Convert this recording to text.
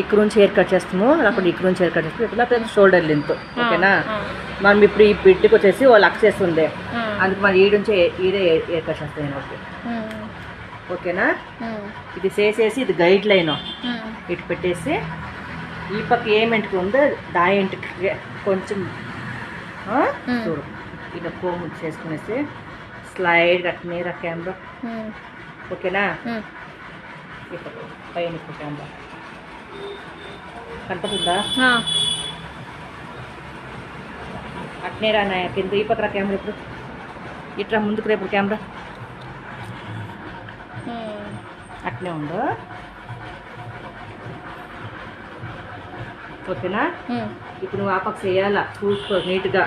ఇక్కడ నుంచి hair cut చేస్తాము, అప్పుడు ఇక్కడ నుంచి హెయిర్ కట్ చేస్తాము, ఇట్లా షోల్డర్ లెంత్. ఓకేనా? మనం ఇప్పుడు ఈ బిడ్డకి వచ్చేసి వాళ్ళు అక్ చేస్తుంది, అందుకు మనం ఈ నుంచి ఈడే హెయిర్ కట్ చేస్తాను నేను. ఓకే ఓకేనా? ఇది చేసేసి ఇది గైడ్ లైన్ ఇటు పెట్టేసి ఈ పక్క ఏం ఎంటుకు ఉందో దా ఎంటుకి కొంచెం చూడు ఇట్లా కోమ్ చేసుకునేసి స్లైడ్ కట్టినే రా కెమెరా. ఓకేనా? ఇప్పుడు పైన కెమెరా కనపడుతుందా? అట్నే రా కింద ఈ పక్క రా కెమెరా. ఇప్పుడు ఇట్లా ముందుకు రేపు కెమెరా అట్నే ఉండు. ఓకేనా? ఇప్పుడు నువ్వు ఆ పక్క చేయాలా చూసుకో నీట్గా.